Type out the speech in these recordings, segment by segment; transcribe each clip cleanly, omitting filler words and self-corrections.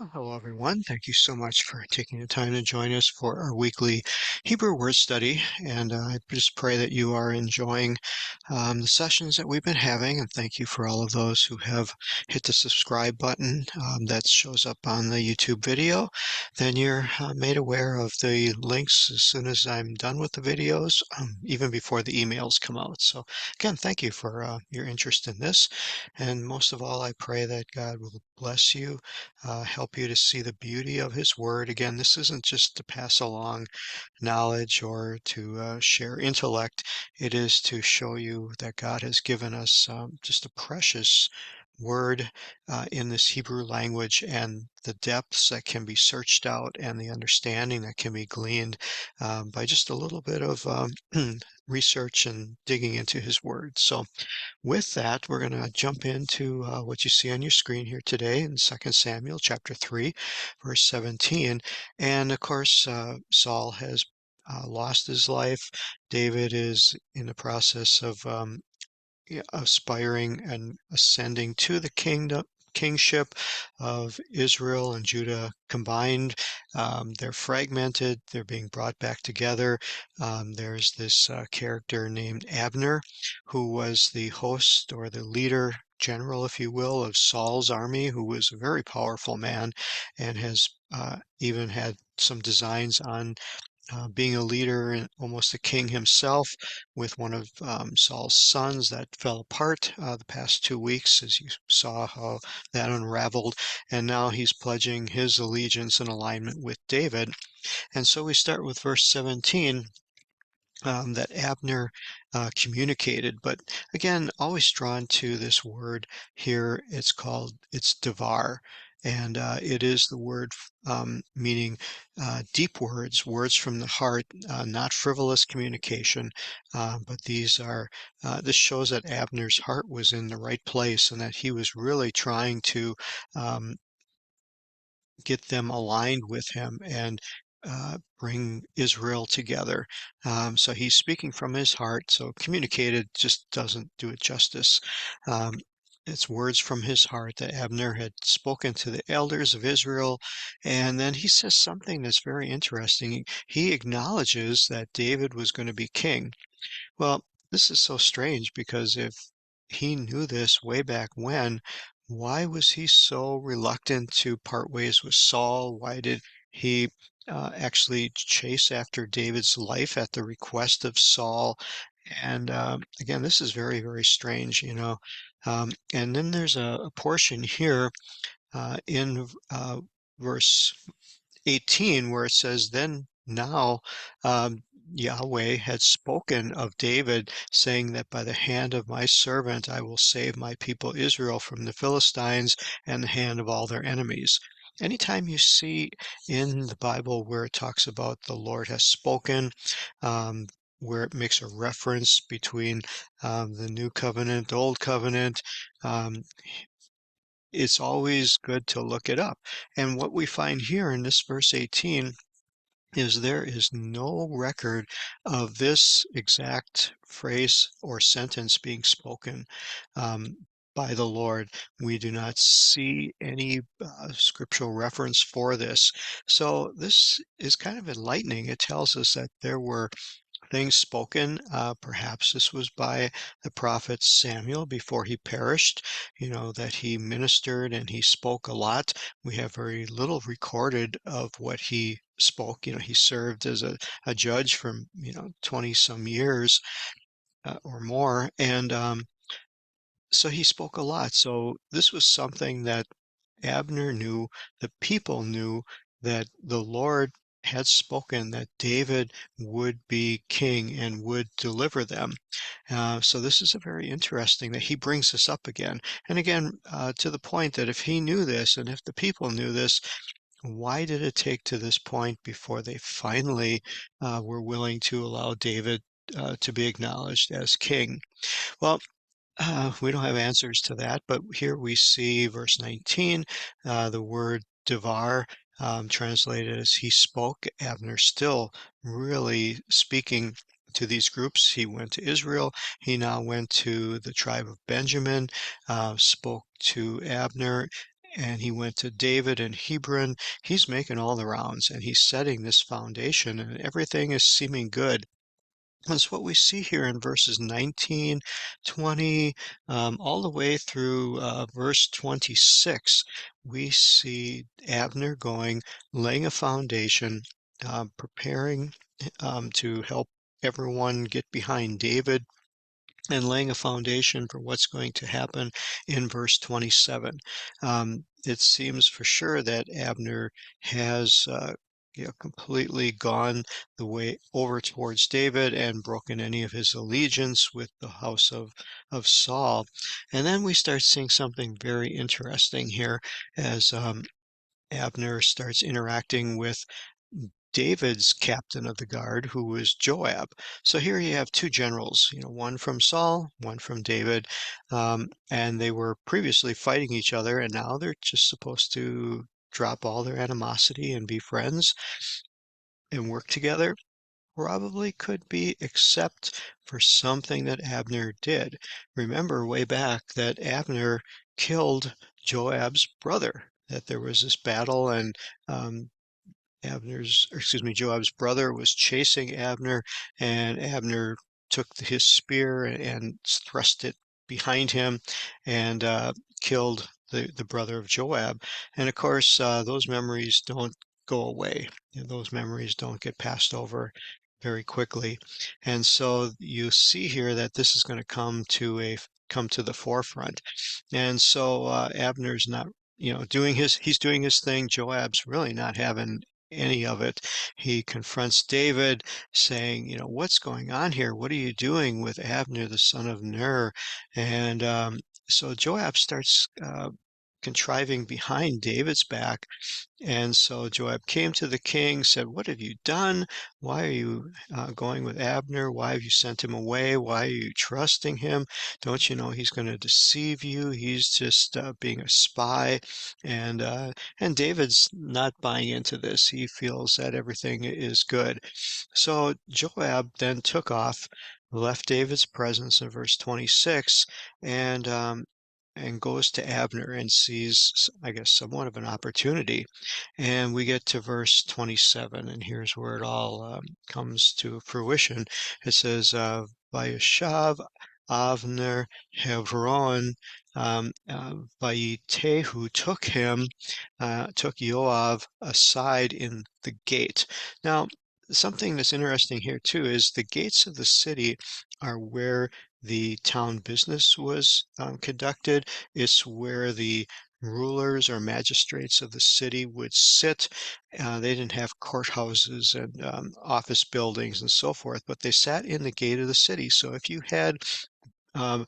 Well, hello, everyone. Thank you so much for taking the time to join us for our weekly Hebrew word study. And I just pray that you are enjoying the sessions that we've been having. And thank you for all of those who have hit the subscribe button that shows up on the YouTube video. Then you're made aware of the links as soon as I'm done with the videos, even before the emails come out. So, again, thank you for your interest in this. And most of all, I pray that God will bless you, help you to see the beauty of His Word. Again, this isn't just to pass along knowledge or to share intellect. It is to show you that God has given us just a precious word in this Hebrew language and the depths that can be searched out and the understanding that can be gleaned by just a little bit of research and digging into His Word. So, with that, we're going to jump into what you see on your screen here today in 2 Samuel chapter 3, verse 17. And of course, Saul has lost his life. David is in the process of aspiring and ascending to the kingship of Israel and Judah combined. They're fragmented. They're being brought back together. There's this character named Abner, who was the host or the leader, general, if you will, of Saul's army, who was a very powerful man and has even had some designs on being a leader and almost a king himself, with one of Saul's sons that fell apart the past 2 weeks, as you saw how that unraveled. And now he's pledging his allegiance and alignment with David. And so we start with verse 17. That Abner communicated. But again, always drawn to this word here. It's devar. And it is the word meaning deep words, words from the heart, not frivolous communication. But this shows that Abner's heart was in the right place and that he was really trying to um, get them aligned with him and bring Israel together. So he's speaking from his heart. So communicated just doesn't do it justice. Um, it's words from his heart that Abner had spoken to the elders of Israel. And then he says something that's very interesting. He acknowledges that David was going to be king. Well, this is so strange because if he knew this way back when, why was he so reluctant to part ways with Saul? Why did he actually chase after David's life at the request of Saul? And again, this is very, very strange, you know. And then there's a portion here in verse 18 where it says, Then now Yahweh had spoken of David, saying that by the hand of my servant I will save my people Israel from the Philistines and the hand of all their enemies. Anytime you see in the Bible where it talks about the Lord has spoken, where it makes a reference between the new covenant, the old covenant, um, it's always good to look it up. And what we find here in this verse 18 is there is no record of this exact phrase or sentence being spoken by the Lord. We do not see any scriptural reference for this. So this is kind of enlightening. It tells us that there were things spoken. Perhaps this was by the prophet Samuel before he perished, you know, that he ministered and he spoke a lot. We have very little recorded of what he spoke. You know, he served as a judge for, 20 some years or more. And so he spoke a lot. So this was something that Abner knew, the people knew that the Lord had spoken that David would be king and would deliver them. So this is a very interesting that he brings this up again. And again, to the point that if he knew this and if the people knew this, why did it take to this point before they finally were willing to allow David to be acknowledged as king? Well, we don't have answers to that, but here we see verse 19, the word devar, translated as he spoke. Abner still really speaking to these groups. He went to Israel. He now went to the tribe of Benjamin, spoke to Abner. and he went to David and Hebron. He's making all the rounds, and he's setting this foundation, and everything is seeming good. That's what we see here in verses 19, 20, all the way through verse 26. We see Abner going, laying a foundation, preparing to help everyone get behind David, and laying a foundation for what's going to happen in verse 27. It seems for sure that Abner has completely gone the way over towards David and broken any of his allegiance with the house of Saul. And then we start seeing something very interesting here as Abner starts interacting with David's captain of the guard, who was Joab. So here you have two generals, one from Saul, one from David, and they were previously fighting each other, and now they're just supposed to drop all their animosity and be friends and work together. Probably could be, except for something that Abner did. Remember way back that Abner killed Joab's brother, that there was this battle, and Joab's brother was chasing Abner, and Abner took his spear and thrust it behind him and killed the brother of Joab. And of course, those memories don't go away. Those memories don't get passed over very quickly. And so you see here that this is going to come to the forefront. And so Abner's not he's doing his thing. Joab's really not having any of it. He confronts David saying, what's going on here? What are you doing with Abner, the son of Ner? And so Joab starts contriving behind David's back. And so Joab came to the king, said, "What have you done? Why are you going with Abner? Why have you sent him away? Why are you trusting him? Don't you know he's going to deceive you? He's just being a spy." And David's not buying into this. He feels that everything is good. So Joab then took off, left David's presence in verse 26, and um, and goes to Abner and sees, I guess, somewhat of an opportunity. And we get to verse 27, and here's where it all comes to fruition. It says, Vayeshav Avner Hebron, Vayitehu took Joab aside in the gate. Now, something that's interesting here too is the gates of the city are where the town business was conducted. It's where the rulers or magistrates of the city would sit. They didn't have courthouses and office buildings and so forth, but they sat in the gate of the city. So if you had um,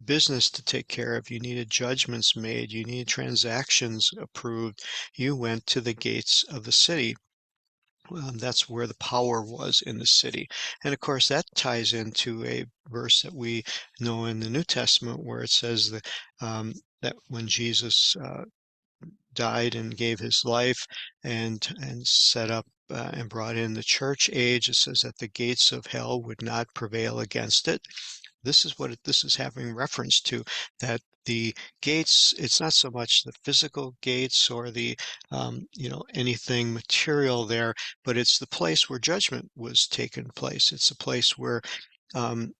business to take care of, you needed judgments made, you needed transactions approved, you went to the gates of the city. That's where the power was in the city. And of course, that ties into a verse that we know in the New Testament where it says that when Jesus died and gave his life and set up and brought in the church age, it says that the gates of hell would not prevail against it. This is what this is having reference to, that the gates, it's not so much the physical gates or the, anything material there, but it's the place where judgment was taking place. It's a place where um,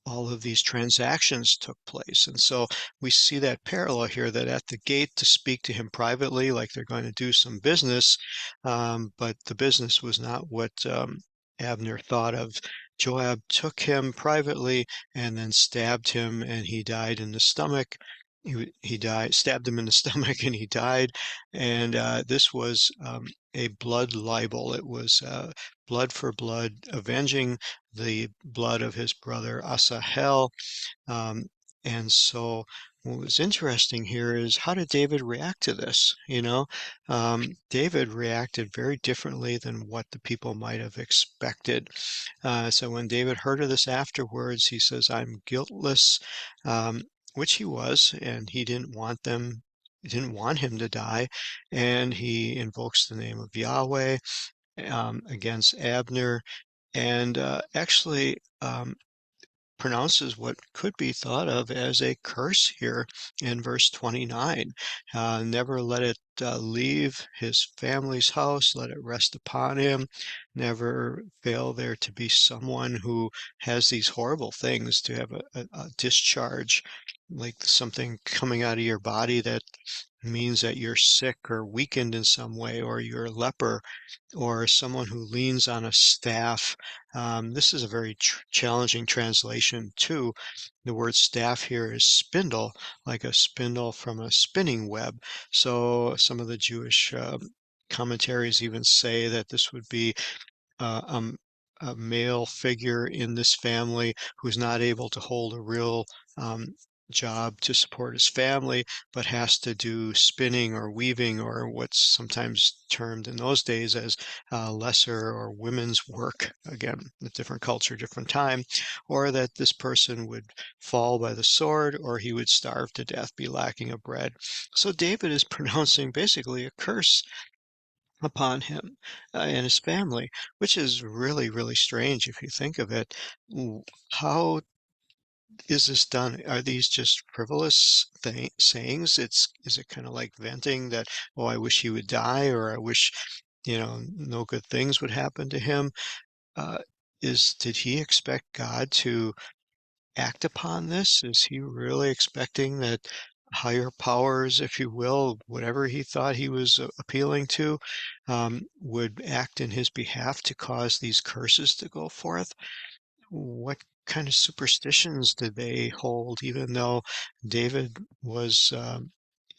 all of these transactions took place. And so we see that parallel here, that at the gate to speak to him privately, like they're going to do some business, but the business was not what Abner thought of. Joab took him privately and then stabbed him, and he died in the stomach. He died, stabbed him in the stomach, and he died. And this was a blood libel. It was blood for blood, avenging the blood of his brother Asahel. Um, and so what was interesting here is, how did David react to this? David reacted very differently than what the people might have expected. So when David heard of this afterwards, he says, "I'm guiltless," um, which he was, and he didn't want him to die. And he invokes the name of Yahweh against Abner. And actually, pronounces what could be thought of as a curse here in verse 29. Never let it leave his family's house, let it rest upon him. Never fail there to be someone who has these horrible things, to have a discharge, like something coming out of your body that means that you're sick or weakened in some way, or you're a leper, or someone who leans on a staff. This is a very challenging translation too. The word staff here is spindle, like a spindle from a spinning web. So some of the Jewish commentaries even say that this would be uh, um, a male figure in this family who's not able to hold a real um, job to support his family, but has to do spinning or weaving, or what's sometimes termed in those days as lesser or women's work. Again, a different culture, different time. Or that this person would fall by the sword, or he would starve to death, be lacking of bread. So David is pronouncing basically a curse upon him and his family, which is really, really strange if you think of it. How is this done? Are these just frivolous sayings? Is it kind of like venting that, oh, I wish he would die, or I wish, no good things would happen to him? Uh, did he expect God to act upon this? Is he really expecting that higher powers, if you will, whatever he thought he was appealing to, would act in his behalf to cause these curses to go forth? What kind of superstitions did they hold, even though David was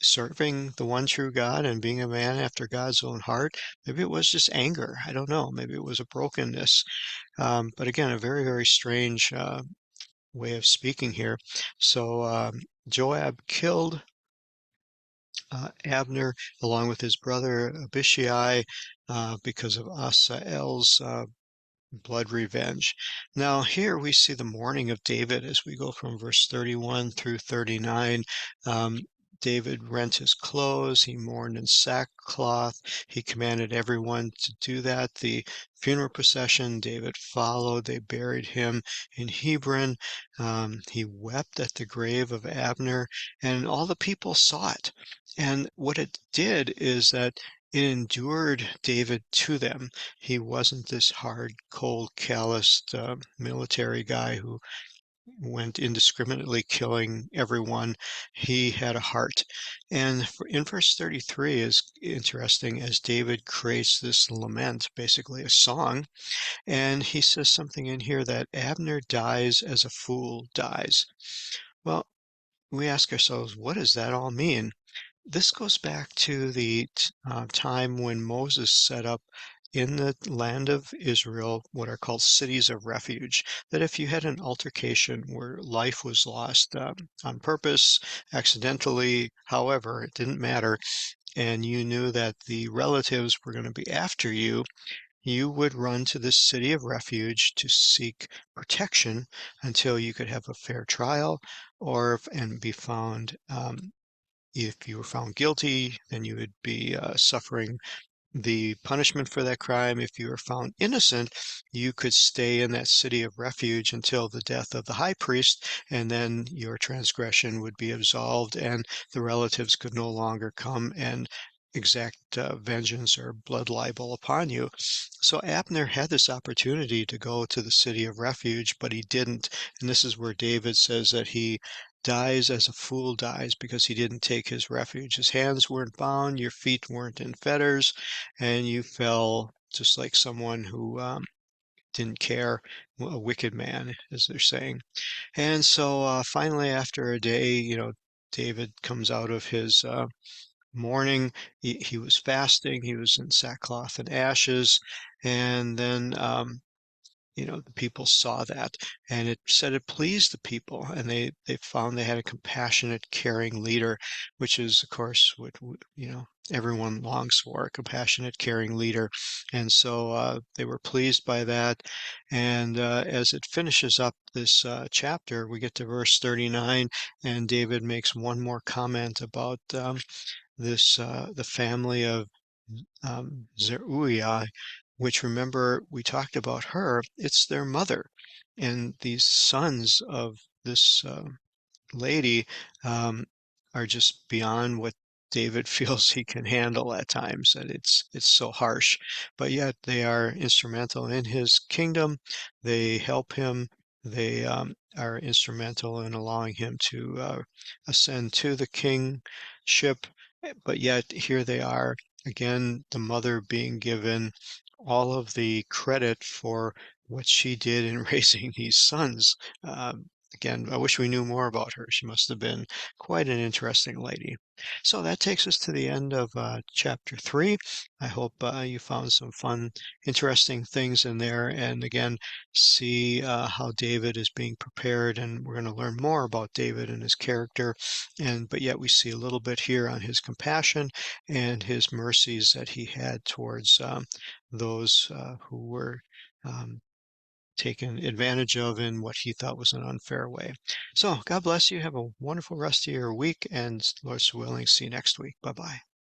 serving the one true God and being a man after God's own heart? Maybe it was just anger. I don't know. Maybe it was a brokenness. But again, a very, very strange way of speaking here. So Joab killed Abner along with his brother Abishai because of Asael's blood revenge. Now, here we see the mourning of David as we go from verse 31 through 39. Um, David rent his clothes. He mourned in sackcloth. He commanded everyone to do that. The funeral procession, David followed. They buried him in Hebron. He wept at the grave of Abner, and all the people saw it. And what it did is that it endured David to them. He wasn't this hard, cold, calloused military guy who went indiscriminately killing everyone. He had a heart. And in verse 33 is interesting as David creates this lament, basically a song. And he says something in here that Abner dies as a fool dies. Well, we ask ourselves, what does that all mean? This goes back to the time when Moses set up in the land of Israel what are called cities of refuge. That if you had an altercation where life was lost on purpose, accidentally, however, it didn't matter, and you knew that the relatives were going to be after you, you would run to this city of refuge to seek protection until you could have a fair trial and be found if you were found guilty, then you would be suffering the punishment for that crime. If you were found innocent, you could stay in that city of refuge until the death of the high priest, and then your transgression would be absolved, and the relatives could no longer come and exact vengeance or blood libel upon you. So Abner had this opportunity to go to the city of refuge, but he didn't. And this is where David says that he dies as a fool dies because he didn't take his refuge. His hands weren't bound, your feet weren't in fetters, and you fell just like someone who didn't care, a wicked man, as they're saying. And so finally, after a day, David comes out of his mourning. He was fasting. He was in sackcloth and ashes. And then the people saw that, and it said it pleased the people, and they found they had a compassionate, caring leader, which is, of course, what everyone longs for, a compassionate, caring leader. And so they were pleased by that. And as it finishes up this chapter, we get to verse 39, and David makes one more comment about the family of Zeruiah, which, remember, we talked about her, it's their mother. And these sons of this lady um, are just beyond what David feels he can handle at times, and it's so harsh. But yet they are instrumental in his kingdom. They help him. They are instrumental in allowing him to ascend to the kingship. But yet here they are again, the mother being given all of the credit for what she did in raising these sons. Again, I wish we knew more about her. She must have been quite an interesting lady. So that takes us to the end of chapter 3. I hope you found some fun, interesting things in there. And again, see how David is being prepared. And we're going to learn more about David and his character. But yet we see a little bit here on his compassion and his mercies that he had towards those who were um, taken advantage of in what he thought was an unfair way. So God bless you. Have a wonderful rest of your week, and Lord's willing, see you next week. Bye-bye.